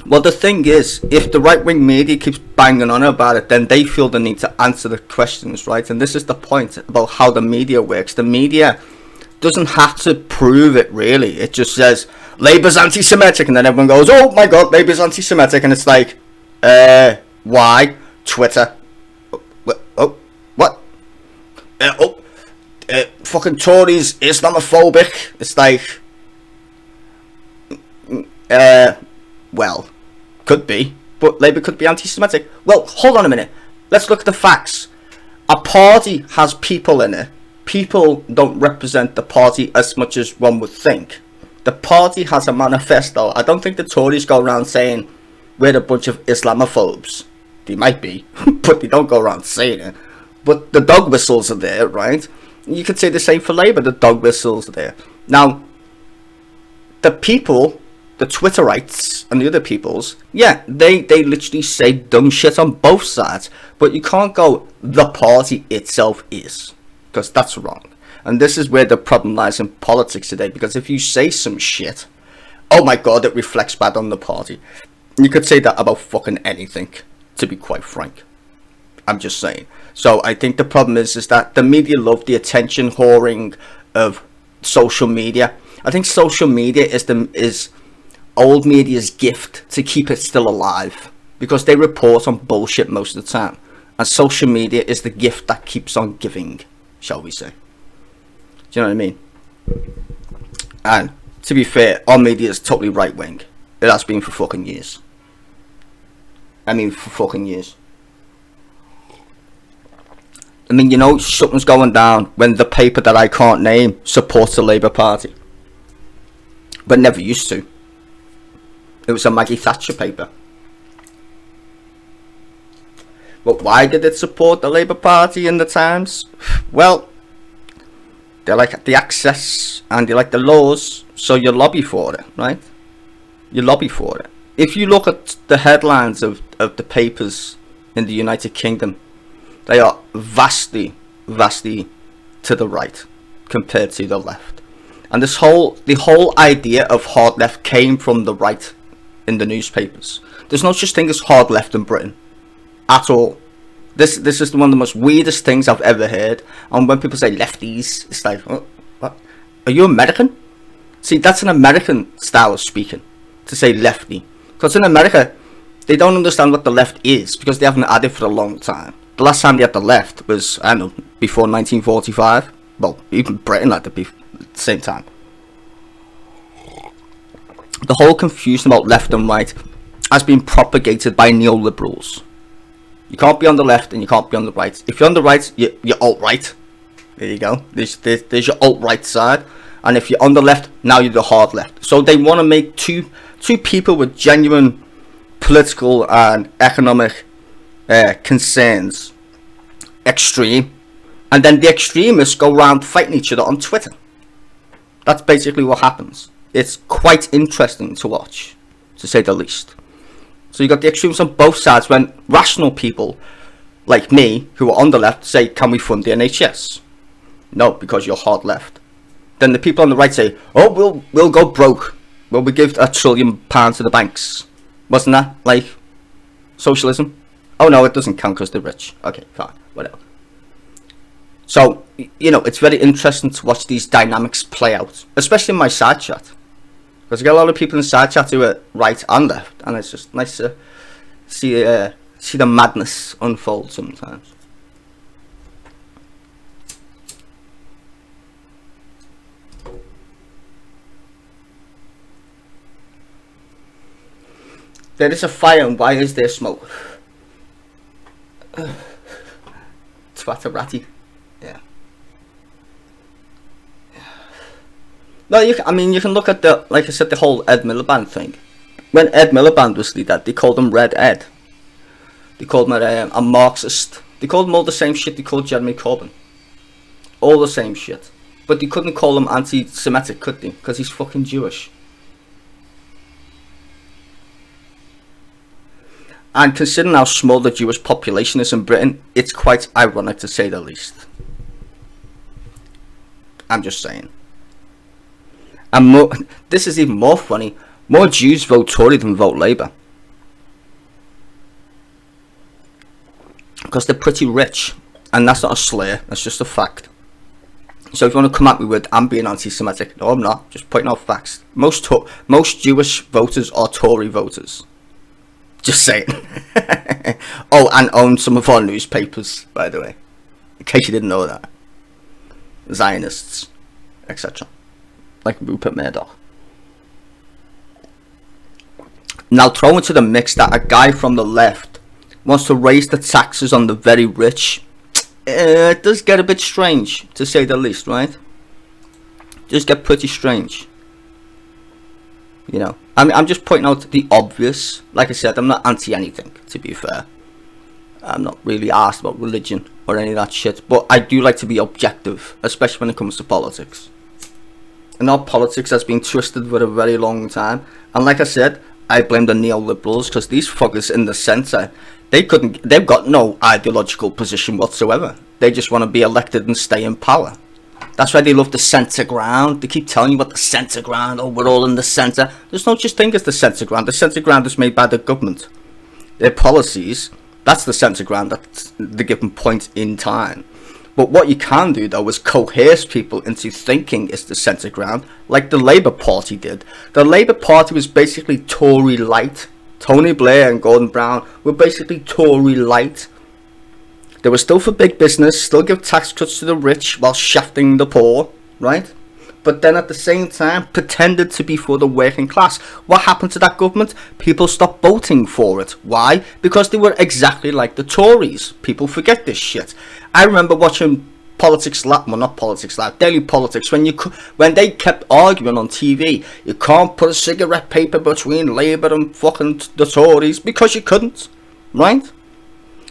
Well, the thing is, if the right-wing media keeps banging on about it, then they feel the need to answer the questions, right? And this is the point about how the media works. The media doesn't have to prove it, really. It just says, Labour's anti-Semitic, and then everyone goes, oh my god, Labour's anti-Semitic, and it's like, why? Twitter. Oh, what? Fucking Tories, Islamophobic. It's like, well, could be, but Labour could be anti-Semitic. Well, hold on a minute. Let's look at the facts. A party has people in it. People don't represent the party as much as one would think. The party has a manifesto. I don't think the Tories go around saying we're a bunch of Islamophobes. They might be, but they don't go around saying it. But the dog whistles are there, right? You could say the same for Labour. The dog whistles are there. Now, the people, the Twitterites and the other peoples, yeah, they literally say dumb shit on both sides. But you can't go, the party itself is, because that's wrong. And this is where the problem lies in politics today, because if you say some shit, oh my god, it reflects bad on the party. You could say that about fucking anything, to be quite frank. I'm just saying. So I think the problem is that the media love the attention whoring of social media. I think social media is old media's gift to keep it still alive, because they report on bullshit most of the time, and social media is the gift that keeps on giving, shall we say. Do you know what I mean? And to be fair, our media is totally right wing. It has been for fucking years. I mean, for fucking years. I mean, you know, something's going down when the paper that I can't name supports the Labour Party. But never used to. It was a Maggie Thatcher paper. But why did it support the Labour Party in the Times? Well, they like the access and they like the laws, so you lobby for it, right? You lobby for it. If you look at the headlines of the papers in the United Kingdom, they are vastly to the right compared to the left. And the whole idea of hard left came from the right in the newspapers. There's no such thing as hard left in Britain at all. This is one of the most weirdest things I've ever heard. And when people say lefties, it's like, oh, what? Are you American? See, that's an American style of speaking, to say lefty. Because in America, they don't understand what the left is because they haven't had it for a long time. The last time they had the left was, I don't know, before 1945. Well, even Britain had it at the same time. The whole confusion about left and right has been propagated by neoliberals. You can't be on the left and you can't be on the right. If you're on the right, you're alt-right. There you go. There's your alt-right side. And if you're on the left, now you're the hard left. So they want to make two people with genuine political and economic concerns extreme. And then the extremists go around fighting each other on Twitter. That's basically what happens. It's quite interesting to watch, to say the least. So you got the extremes on both sides when rational people like me, who are on the left, say, can we fund the NHS? No, because you're hard left. Then the people on the right say, oh, we'll go broke. Well, we give £1 trillion to the banks. Wasn't that like socialism? Oh no, it doesn't count because they're rich. Okay, fine, whatever. So, you know, it's very interesting to watch these dynamics play out, especially in my side chat. Because I get a lot of people in side chat who are right and left, and it's just nice to see the madness unfold sometimes. There is a fire, and why is there smoke? Twatterati. Yeah. No, you can look at the, like I said, the whole Ed Miliband thing. When Ed Miliband was leader, they called him Red Ed. They called him a Marxist. They called him all the same shit they called Jeremy Corbyn. All the same shit. But they couldn't call him anti-Semitic, could they? Because he's fucking Jewish. And considering how small the Jewish population is in Britain, it's quite ironic to say the least. I'm just saying. And this is even more funny. More Jews vote Tory than vote Labour. Because they're pretty rich. And that's not a slur, that's just a fact. So if you want to come at me with, I'm being anti-Semitic. No, I'm not. Just pointing out facts. Most Jewish voters are Tory voters. Just saying. Oh, and own some of our newspapers, by the way. In case you didn't know that. Zionists, etc. Like Rupert Murdoch. Now throw into the mix that a guy from the left wants to raise the taxes on the very rich. It does get a bit strange, to say the least, right? It does get pretty strange. You know, I'm just pointing out the obvious. Like I said, I'm not anti anything, to be fair. I'm not really asked about religion or any of that shit. But I do like to be objective, especially when it comes to politics. And our politics has been twisted for a very long time. And like I said, I blame the neoliberals because these fuckers in the centre, they've got no ideological position whatsoever. They just want to be elected and stay in power. That's why they love the centre ground. They keep telling you about the centre ground. Oh, we're all in the centre. There's no such thing as the centre ground. The centre ground is made by the government. Their policies, that's the centre ground at the given point in time. But what you can do, though, is coerce people into thinking it's the centre ground, like the Labour Party did. The Labour Party was basically Tory light. Tony Blair and Gordon Brown were basically Tory light. They were still for big business, still give tax cuts to the rich while shafting the poor, right? But then at the same time pretended to be for the working class. What happened to that government? People stopped voting for it. Why? Because they were exactly like the Tories. People forget this shit. I remember watching Politics Live, well, not Politics Live, Daily Politics, when they kept arguing on TV, you can't put a cigarette paper between Labour and fucking the Tories, because you couldn't, right?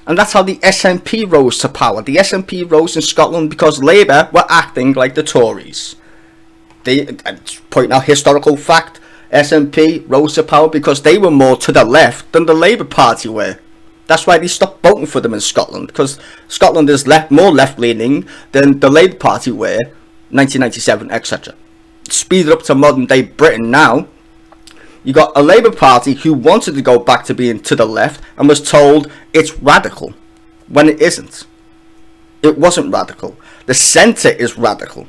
And that's how the SNP rose to power. The SNP rose in Scotland because Labour were acting like the Tories. Pointing out historical fact, SNP rose to power because they were more to the left than the Labour Party were. That's why they stopped voting for them in Scotland, because Scotland is more left-leaning than the Labour Party were, 1997, etc. Speed it up to modern day Britain now. You got a Labour Party who wanted to go back to being to the left and was told it's radical, when it isn't. It wasn't radical. The centre is radical.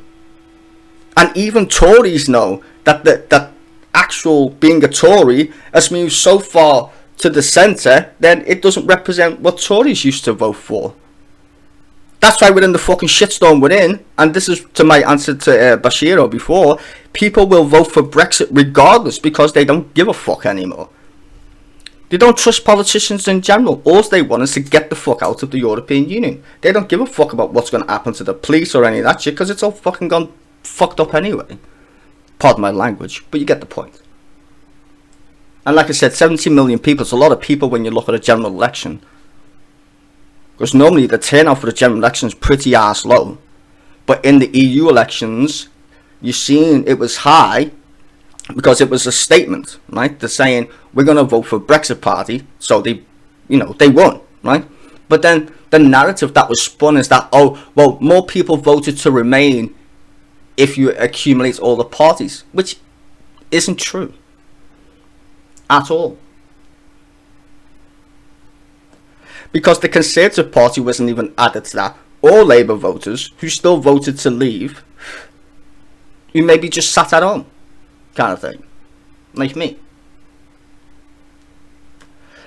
And even Tories know that that actual being a Tory has moved so far to the centre, then it doesn't represent what Tories used to vote for. That's why we're in the fucking shitstorm we're in, and this is to my answer to Bashiro before. People will vote for Brexit regardless because they don't give a fuck anymore. They don't trust politicians in general. All they want is to get the fuck out of the European Union. They don't give a fuck about what's going to happen to the police or any of that shit because it's all fucking gone fucked up anyway. Pardon my language, but you get the point. And like I said, 70 million people, it's a lot of people when you look at a general election. Because normally the turnout for the general election is pretty ass low. But in the EU elections, you've seen it was high because it was a statement, right? They're saying, we're going to vote for Brexit Party, so they won, right? But then the narrative that was spun is that, oh, well, more people voted to remain if you accumulate all the parties, which isn't true at all. Because the Conservative Party wasn't even added to that. All Labour voters who still voted to leave, who maybe just sat at home, kind of thing, like me.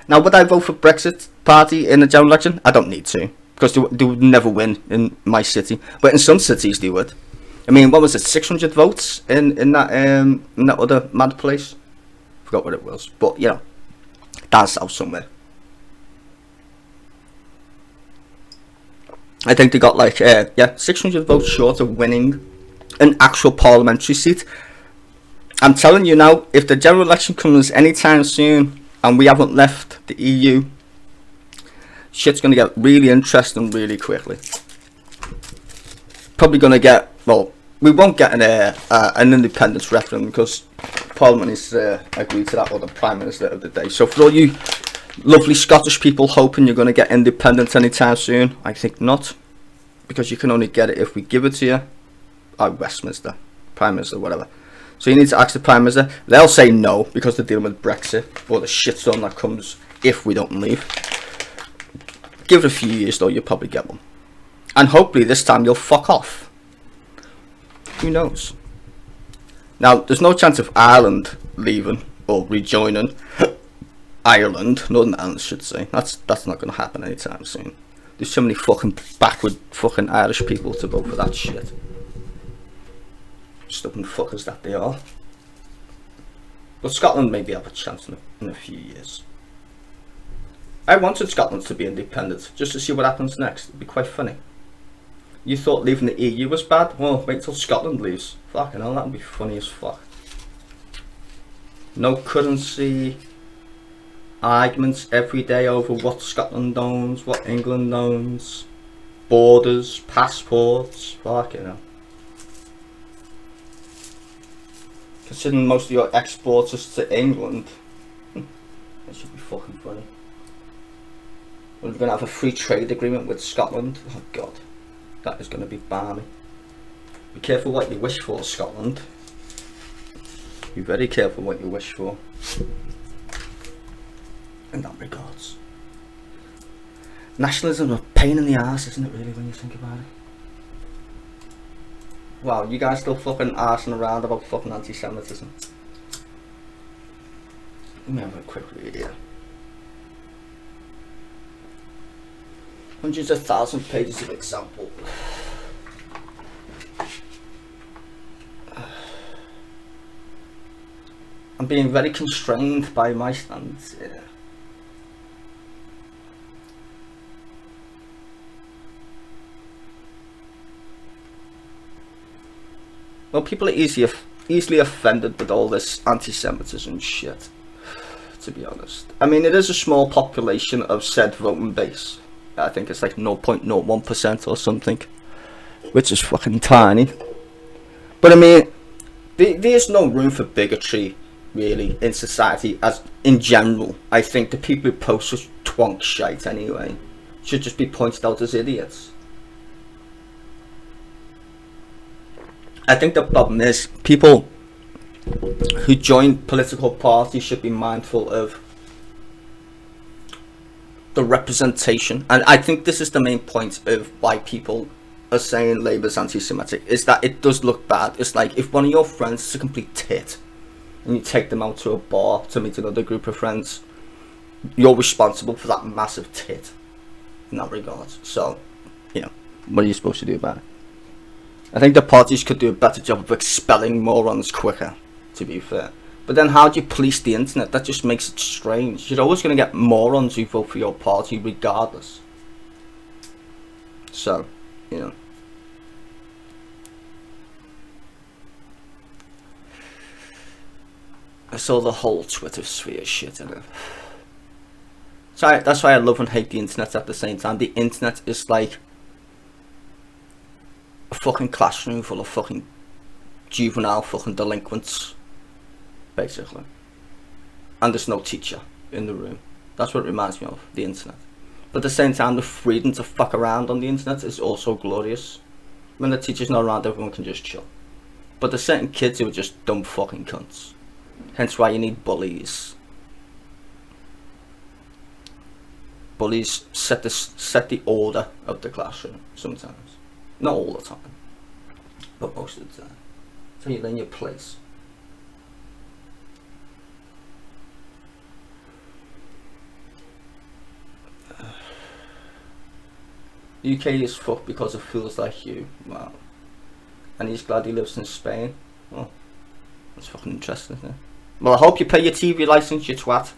Now, would I vote for Brexit Party in the general election? I don't need to, because they would never win in my city. But in some cities they would. I mean, what was it, 600 votes in that other mad place? Forgot what it was, but you know, down south somewhere. I think they got like 600 votes short of winning an actual parliamentary seat. I'm telling you now, if the general election comes anytime soon and we haven't left the EU, shit's gonna get really interesting really quickly. Probably gonna get, well, we won't get an independence referendum because Parliament is agreed to that, or the Prime Minister of the day. So for all you lovely Scottish people hoping you're going to get independence anytime soon, I think not, because you can only get it if we give it to you. Westminster, Prime Minister, whatever. So you need to ask the Prime Minister. They'll say no because they're dealing with Brexit, or the shitstorm that comes if we don't leave. Give it a few years though, you'll probably get one. And hopefully this time you'll fuck off. Who knows? Now, there's no chance of Ireland leaving or rejoining Ireland. Northern Ireland, should say. That's not going to happen anytime soon. There's so many fucking backward fucking Irish people to vote for that shit. Stubborn fuckers that they are. But Scotland maybe have a chance in a few years. I wanted Scotland to be independent, just to see what happens next. It'd be quite funny. You thought leaving the EU was bad? Well, wait till Scotland leaves. Fucking hell, that'd be funny as fuck. No currency, arguments every day over what Scotland owns, what England owns, borders, passports, fucking hell. Considering most of your exports is to England, that should be fucking funny. We're going to have a free trade agreement with Scotland. Oh god. That is going to be balmy. Be careful what you wish for, Scotland. Be very careful what you wish for. In that regards. Nationalism is a pain in the ass, isn't it really, when you think about it? Wow, you guys still fucking arsing around about fucking anti-Semitism. Let me have a quick read here. Hundreds of thousands of pages of example. I'm being very constrained by my stance here. Well, people are easily offended with all this anti-Semitism shit, to be honest. I mean, it is a small population of said voting base. I think it's like 0.01% or something, which is fucking tiny. But I mean, there's no room for bigotry, really, in society, as in general. I think the people who post such twonk shite anyway should just be pointed out as idiots. I think the problem is people who join political parties should be mindful of the representation, and I think this is the main point of why people are saying Labour's anti-Semitic, is that it does look bad. It's like if one of your friends is a complete tit and you take them out to a bar to meet another group of friends, you're responsible for that massive tit in that regard. So, you know, what are you supposed to do about it? I think the parties could do a better job of expelling morons quicker, to be fair. But then how do you police the internet? That just makes it strange. You're always going to get morons who vote for your party regardless. So, you know. I saw the whole Twitter sphere shit in it. So that's why I love and hate the internet at the same time. The internet is like a fucking classroom full of fucking juvenile fucking delinquents, basically. And there's no teacher in the room. That's what it reminds me of, the internet. But at the same time, the freedom to fuck around on the internet is also glorious. When the teacher's not around, everyone can just chill. But there's certain kids who are just dumb fucking cunts. Hence why you need bullies. Bullies set the order of the classroom sometimes. Not all the time, but most of the time. So you learn your place. UK is fucked because of fools like you. Wow. And he's glad he lives in Spain. Oh, that's fucking interesting, isn't it? Well, I hope you pay your TV license, you twat.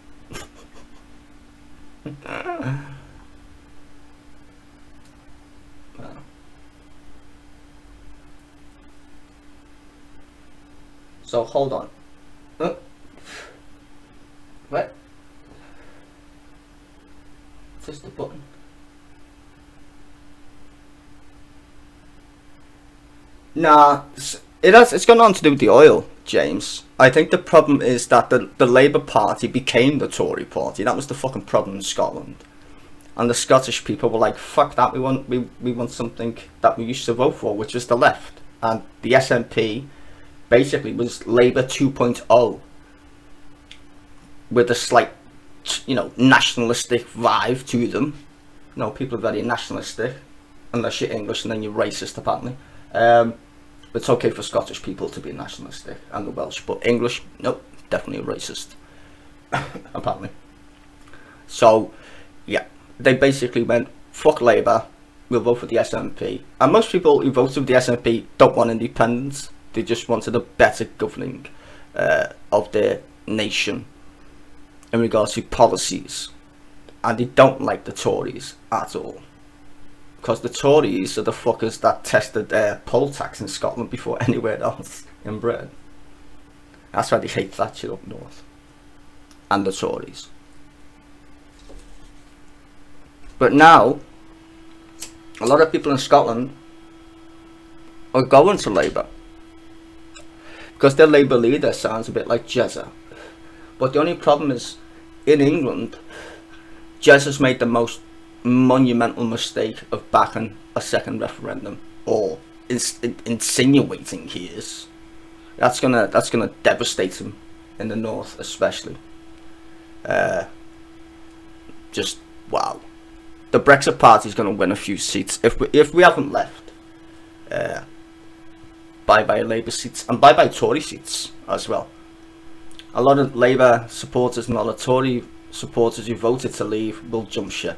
Wow. So hold on. What? Is this the button? Nah, it's gone on to do with the oil, James. I think the problem is that the Labour Party became the Tory party. That was the fucking problem in Scotland. And the Scottish people were like, fuck that, we want something that we used to vote for, which is the left. And the SNP basically was Labour 2.0 with a slight, you know, nationalistic vibe to them. You know, people are very nationalistic, unless you're English and then you're racist apparently. It's okay for Scottish people to be nationalistic, and the Welsh, but English, nope, definitely racist, apparently. So, yeah, they basically went, fuck Labour, we'll vote for the SNP. And most people who voted for the SNP don't want independence, they just wanted a better governing of their nation in regards to policies. And they don't like the Tories at all. Because the Tories are the fuckers that tested their poll tax in Scotland before anywhere else in Britain. That's why they hate Thatcher up north. And the Tories. But now, a lot of people in Scotland are going to Labour. Because their Labour leader sounds a bit like Jezza. But the only problem is, in England, Jezza's made the most monumental mistake of backing a second referendum, or insinuating he is. That's gonna devastate him in the north, especially. Just wow. The Brexit Party is gonna win a few seats if we haven't left. Bye Labour seats and bye Tory seats as well. A lot of Labour supporters and a lot of Tory supporters who voted to leave will jump ship.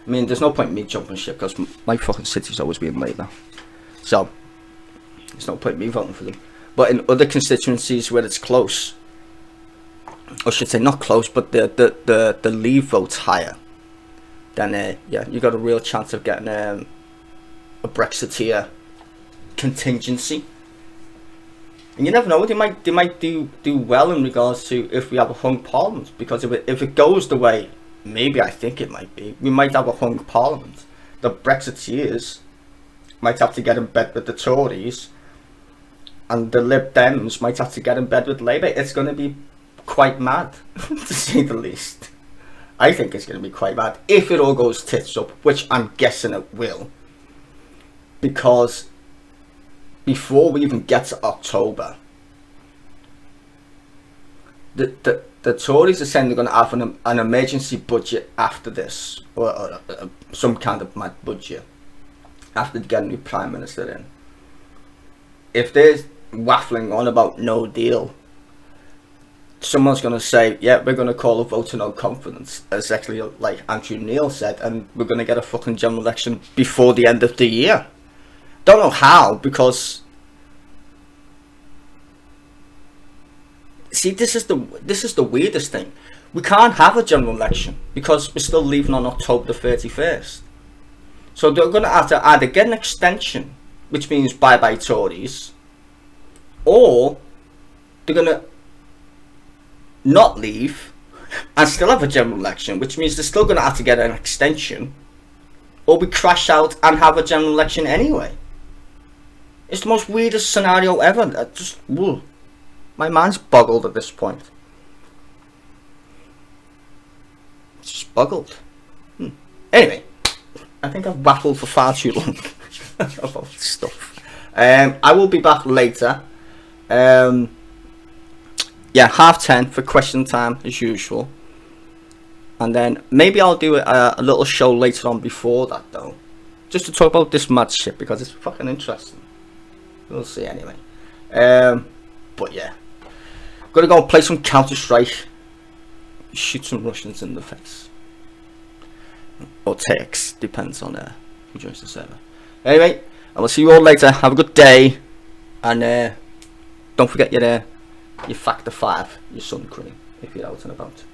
I mean, there's no point in me jumping ship because my fucking city's always been Labour. So, there's no point in me voting for them. But in other constituencies where it's close, I should say not close, but the Leave vote's higher, then yeah, you got a real chance of getting a Brexiteer contingency. And you never know, they might do well in regards to if we have a hung parliament, because if it goes the way, maybe I think it might be, we might have a hung parliament. The Brexiteers might have to get in bed with the Tories, and the Lib Dems might have to get in bed with Labour. It's going to be quite mad, to say the least. I think it's going to be quite mad if it all goes tits up, which I'm guessing it will, because before we even get to October, the Tories are saying they're going to have an emergency budget after this, or some kind of mad budget after they get a new Prime Minister in. If they're waffling on about no deal, someone's going to say, yeah, we're going to call a vote of no confidence, exactly like Andrew Neil said, and we're going to get a fucking general election before the end of the year. Don't know how, because see, this is the weirdest thing. We can't have a general election because we're still leaving on October the 31st. So they're going to have to either get an extension, which means bye-bye Tories, or they're going to not leave and still have a general election, which means they're still going to have to get an extension, or we crash out and have a general election anyway. It's the most weirdest scenario ever. My mind's boggled at this point. It's just boggled. Anyway, I think I've waffled for far too long about this stuff. I will be back later. Yeah, 10:30 for question time as usual. And then maybe I'll do a little show later on before that though, just to talk about this mad shit, because it's fucking interesting. We'll see anyway. But yeah, gotta go and play some Counter-Strike, shoot some Russians in the face, or Turks, depends on who joins the server. Anyway, I will see you all later. Have a good day, and don't forget your Factor 5, your sun cream, if you're out and about.